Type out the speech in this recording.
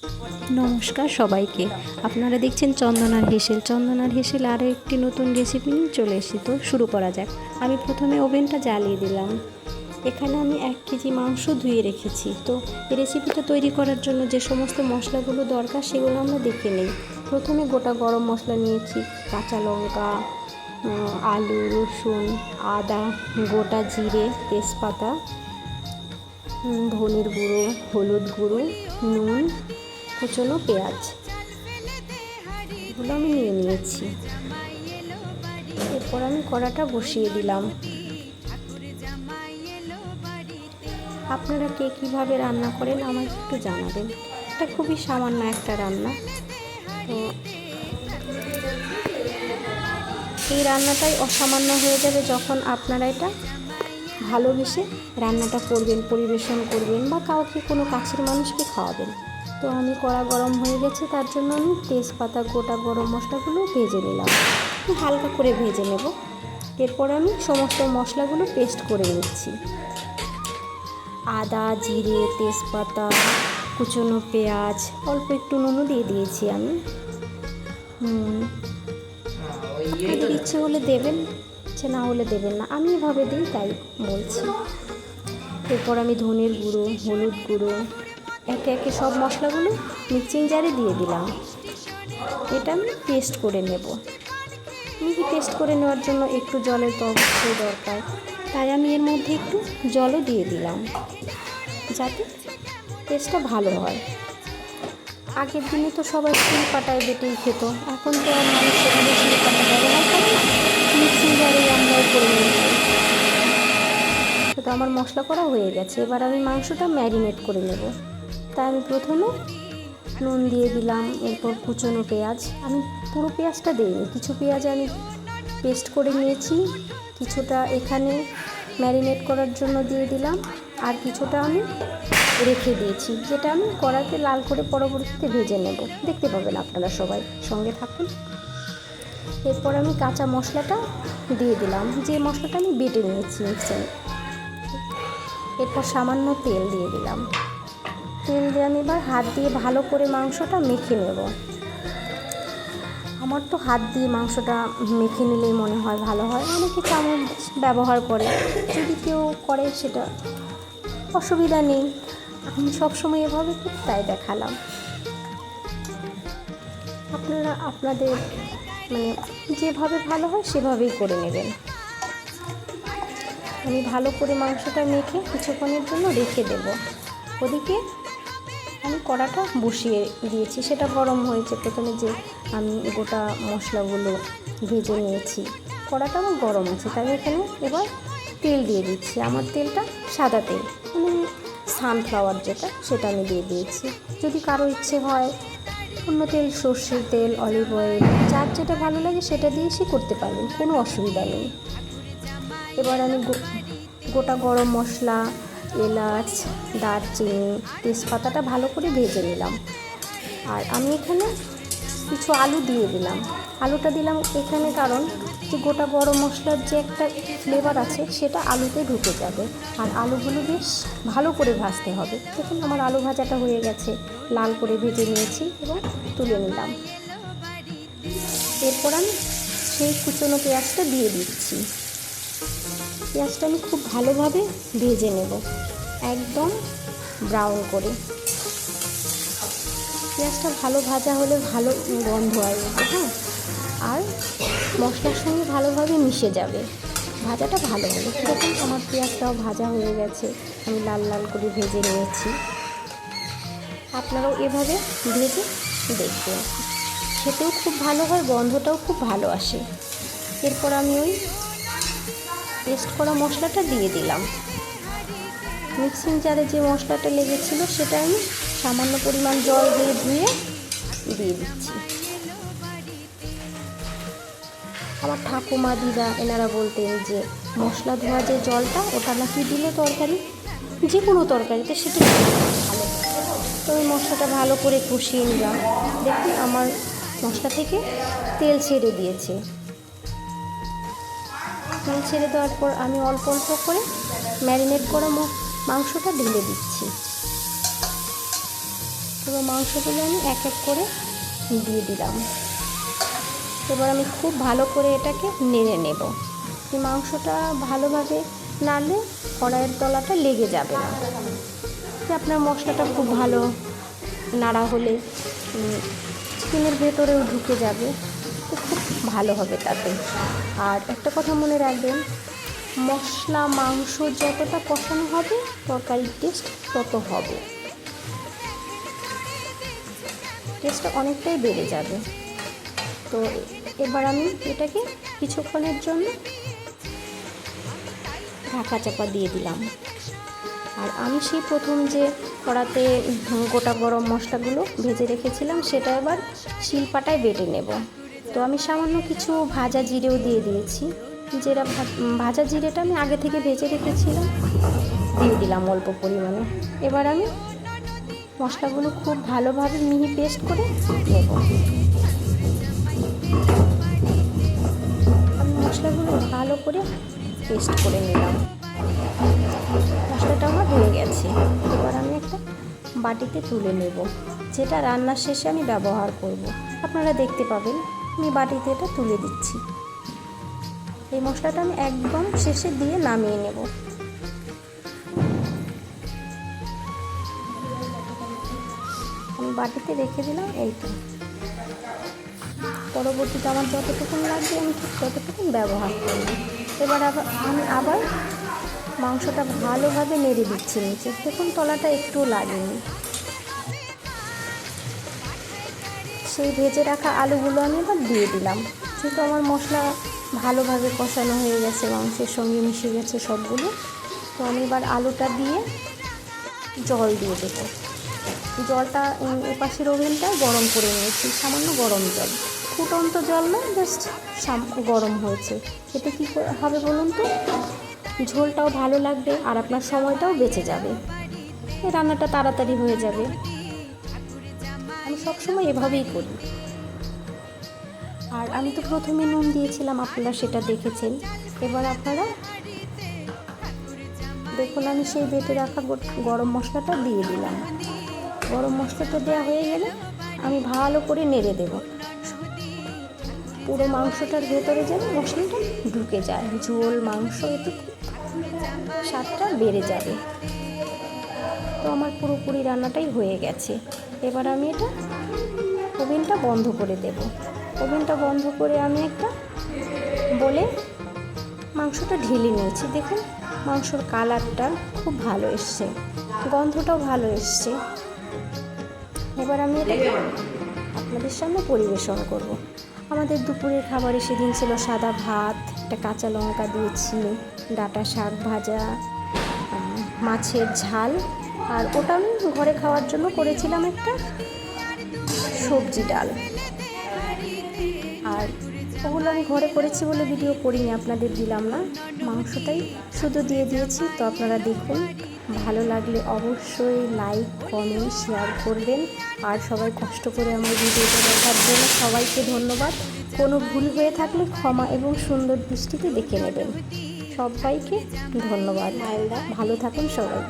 নমস্কার সবাইকে। আপনারা দেখছেন চন্দনার হেসেল আরও একটি নতুন রেসিপি নিয়ে চলে এসেছি। তো শুরু করা যাক। আমি প্রথমে ওভেনটা জ্বালিয়ে দিলাম। এখানে আমি 1 কেজি মাংস ধুয়ে রেখেছি। তো এই রেসিপিটা তৈরি করার জন্য যে সমস্ত মশলাগুলো দরকার সেগুলো আমরা দেখে নিই। প্রথমে গোটা গরম মশলা নিয়েছি, কাঁচা লঙ্কা, আলু, রসুন, আদা, গোটা জিরে, তেজপাতা, ধনের গুঁড়ো, হলুদ গুঁড়ো, নুন, কুচনো পেঁয়াজ, এগুলো আমি নিয়ে নিয়েছি। এরপর আমি কড়াটা বসিয়ে দিলাম। আপনারা কে কীভাবে রান্না করেন আমাকে একটু জানাবেন। এটা খুবই সামান্য একটা রান্না। তো এই রান্নাটাই অসামান্য হয়ে যাবে যখন আপনারা এটা ভালোবেসে রান্নাটা করবেন, পরিবেশন করবেন বা কাউকে কোনো কাছের মানুষকে খাওয়াবেন। তো আমি কড়া গরম হয়ে গেছে, তার জন্য আমি তেজপাতা, গোটা গরম মশলাগুলো ভেজে নিলাম। হালকা করে ভেজে নেব। এরপর আমি সমস্ত মশলাগুলো পেস্ট করে নিচ্ছি। আদা, জিরে, তেজপাতা, কুচনো পেঁয়াজ, অল্প একটু নুনও দিয়ে দিয়েছি আমি। আপনাদের ইচ্ছে হলে দেবেন, ইচ্ছে না হলে দেবেন না। আমি এভাবে দিই তাই বলছি। এরপর আমি ধনের গুঁড়ো, হলুদ গুঁড়ো, একে একে সব মশলাগুলো মিক্সিং জারে দিয়ে দিলাম। এটা আমি পেস্ট করে নেব। মিহি পেস্ট করে নেওয়ার জন্য একটু জলের তো অবশ্যই দরকার, তাই আমি এর মধ্যে একটু জলও দিয়ে দিলাম যাতে পেস্টটা ভালো হয়। আগের দিনে তো সবাই শিলপাটায় বেটেই খেত, এখন তো আর মানুষ সেভাবে শিলপাটা ব্যবহার করে না, মিক্সিং জারেই আমরাও করে নিই। তো আমার মশলা করা হয়ে গেছে। এবার আমি মাংসটা ম্যারিনেট করে নেব। তাই আমি প্রথমে নুন দিয়ে দিলাম, এরপর কুচনো পেঁয়াজ। আমি পুরো পেঁয়াজটা দিইনি, কিছু পেঁয়াজ আমি পেস্ট করে নিয়েছি, কিছুটা এখানে ম্যারিনেট করার জন্য দিয়ে দিলাম, আর কিছুটা আমি রেখে দিয়েছি, যেটা আমি কড়াতে লাল করে পরবর্তীতে ভেজে নেব। দেখতে পাবেন আপনারা, সবাই সঙ্গে থাকুন। এরপর আমি কাঁচা মশলাটা দিয়ে দিলাম, যে মশলাটা আমি বেটে নিয়েছি মিক্সিতে। এরপর সামান্য তেল দিয়ে দিলাম। তেল দিয়ে আমি এবার হাত দিয়ে ভালো করে মাংসটা মেখে নেব। আমার তো হাত দিয়ে মাংসটা মেখে নিলেই মনে হয় ভালো হয়। অনেকে চামচ ব্যবহার করে, যদি কেউ করে সেটা অসুবিধা নেই। আমি সবসময় এভাবে তাই দেখালাম। আপনারা আপনাদের যেভাবে ভালো হয় সেভাবেই করে নেবেন। আমি ভালো করে মাংসটা মেখে কিছুক্ষণের জন্য রেখে দেব। ওদিকে আমি কড়াটা বসিয়ে দিয়েছি, সেটা গরম হয়েছে। প্রথমে যে আমি গোটা মশলাগুলো ভেজে নিয়েছি, কড়াটা আমার গরম আছে, তাই এখানে এবার তেল দিয়ে দিচ্ছি। আমার তেলটা সাদা তেল, সানফ্লাওয়ার যেটা, সেটা আমি দিয়ে দিয়েছি। যদি কারো ইচ্ছে হয় অন্য তেল, সর্ষের তেল, অলিভ অয়েল, যার যেটা ভালো লাগে সেটা দিয়ে সে করতে পারবেন, কোনো অসুবিধা নেই। এবার আমি গোটা গরম মশলা, এলাচ, দারচিনি, তেজপাতাটা ভালো করে ভেজে নিলাম। আর আমি এখানে কিছু আলু দিয়ে দিলাম। আলুটা দিলাম এখানে কারণ যে গোটা গরম মশলার যে একটা ফ্লেভার আছে সেটা আলুতে ঢুকে যাবে। আর আলুগুলো বেশ ভালো করে ভাজতে হবে। দেখুন আমার আলু ভাজাটা হয়ে গেছে, লাল করে ভেজে নিয়েছি এবং তুলে নিলাম। এরপর আমি সেই কুচনো পেঁয়াজটা দিয়ে দিচ্ছি। পেঁয়াজটা আমি খুব ভালোভাবে ভেজে নেব, একদম ব্রাউন করে। পেঁয়াজটা ভালো ভাজা হলে ভালো গন্ধ আসবে, হ্যাঁ, আর মশলার সঙ্গে ভালোভাবে মিশে যাবে ভাজাটা ভালো হলে। দেখুন আমার পেঁয়াজটাও ভাজা হয়ে গেছে, আমি লাল লাল করে ভেজে নিয়েছি। আপনারাও এভাবে ভেজে দেখবেন, খেতেও খুব ভালো হয়, গন্ধটাও খুব ভালো আসে। এরপর আমি ওই পেস্ট করা মশলাটা দিয়ে দিলাম। মিক্সিং জারে যে মশলাটা লেগেছিল সেটা আমি সামান্য পরিমাণ জল দিয়ে ধুয়ে দিয়ে দিচ্ছি। আমার ঠাকুমা, দিদা এনারা বলতেন যে মশলা ধোয়া যে জলটা, ওটা নাকি দিলে তরকারি, যে কোনো তরকারিতে সেটা ভালো। তো ওই মশলাটা ভালো করে কষিয়ে নিলাম। দেখুন আমার মশলা থেকে তেল ছেড়ে দিয়েছে। তেল ছেড়ে দেওয়ার পর আমি অল্প অল্প করে ম্যারিনেট করা মাংসটা ঢেলে দিচ্ছি। পুরো মাংসগুলো আমি এক এক করে দিয়ে দিলাম। এবার আমি খুব ভালো করে এটাকে নেড়ে নেব। এই মাংসটা ভালোভাবে নাড়লে কড়াইয়ের তলাটা লেগে যাবে না। আপনার মশলাটা খুব ভালো নাড়া হলে চিকেনের ভেতরেও ঢুকে যাবে, তো খুব ভালো হবে তাতে। আর একটা কথা মনে রাখবেন, মশলা মাংস যতটা কষানো হবে তরকারির টেস্ট তত হবে, টেস্টটা অনেকটাই বেড়ে যাবে। তো এবার আমি এটাকে কিছুক্ষণের জন্য ঢাকা চাপা দিয়ে দিলাম। আর আমি সেই প্রথম যে কড়াতে গোটা গরম মশলাগুলো ভেজে রেখেছিলাম সেটা এবার শিলপাটায় বেটে নেব। তো আমি সামান্য কিছু ভাজা জিরেও দিয়ে দিয়েছি। ভাজা জিরেটা আমি আগে থেকে ভেজে রেখেছিলাম, দিয়ে দিলাম অল্প পরিমাণে। এবার আমি মশলাগুলো খুব ভালোভাবে মিহি পেস্ট করে নেব। আমি মশলাগুলো ভালো করে পেস্ট করে নিলাম। মশলাটা আমার হয়ে গেছে। এবার আমি একটা বাটিতে তুলে নেব, যেটা রান্নার শেষে আমি ব্যবহার করব। আপনারা দেখতে পাবেন আমি বাটিতে এটা তুলে দিচ্ছি। এই মশলাটা আমি একদম শেষে দিয়ে নামিয়ে নেব। আমি বাটিতে রেখে দিলাম। এই তো, পরবর্তীতে আমার যতটুকুন লাগবে আমি ঠিক ততটুকুন ব্যবহার করব। এবার আমি আবার মাংসটা ভালোভাবে নেড়ে দিচ্ছি নিচে। দেখুন তলাটা একটু লাগেনি। সেই ভেজে রাখা আলুগুলো আমি এবার দিয়ে দিলাম। যেহেতু আমার মশলা ভালোভাবে কষানো হয়ে গেছে, মাংসের সঙ্গে মিশে গেছে সবগুলো, তো আমি এবার আলুটা দিয়ে জল দিয়ে দেবো। জলটা এপাশের ওভেনটা গরম করে নিয়েছি, সামান্য গরম জল, ফুটন্ত জল না, জাস্ট গরম হয়েছে। এতে কী হবে বলুন তো, ঝোলটাও ভালো লাগবে আর আপনার সময়টাও বেঁচে যাবে, রান্নাটা তাড়াতাড়ি হয়ে যাবে। আমি সবসময় এভাবেই করি। আর আমি তো প্রথমে নুন দিয়েছিলাম, আপনারা সেটা দেখেছেন। এবার আপনারা দেখুন আমি সেই বেটে রাখা গরম মশলাটা দিয়ে দিলাম। গরম মশলাটা দেওয়া হয়ে গেলে আমি ভালো করে নেড়ে দেব, পুরো মাংসটার ভেতরে যেন মশলাটা ঢুকে যায়। ঝোল মাংস এতে স্বাদটা বেড়ে যাবে। তো আমার পুরোপুরি রান্নাটাই হয়ে গেছে। এবার আমি এটা ওভেনটা বন্ধ করে দেব। ওভেনটা বন্ধ করে আমি একটা বলে মাংসটা ঢেলে নিয়েছি। দেখুন মাংসর কালারটা খুব ভালো এসছে, গন্ধটাও ভালো এসছে। এবার আমি এটা আপনাদের সামনে পরিবেশন করব। আমাদের দুপুরের খাবারে সেদিন ছিল সাদা ভাত, একটা কাঁচা লঙ্কা দিয়েছি, ডাঁটা শাক ভাজা, মাছের ঝাল, আর ওটা আমি ঘরে খাওয়ার জন্য করেছিলাম একটা সবজি ডাল। আর ওগুলো আমি ঘরে করেছি বলে ভিডিও করিনি, আপনাদের দিলাম না, মাংসটাই শুধু দিয়ে দিয়েছি। তো আপনারা দেখুন, ভালো লাগলে অবশ্যই লাইক কমেন্ট শেয়ার করবেন। আর সবাই কষ্ট করে আমার ভিডিওটা দেখার জন্য সবাইকে ধন্যবাদ। কোনো ভুল হয়ে থাকলে ক্ষমা এবং সুন্দর দৃষ্টিতে দেখে নেবেন। সবাইকে ধন্যবাদ। ভালো থাকুন সবাই।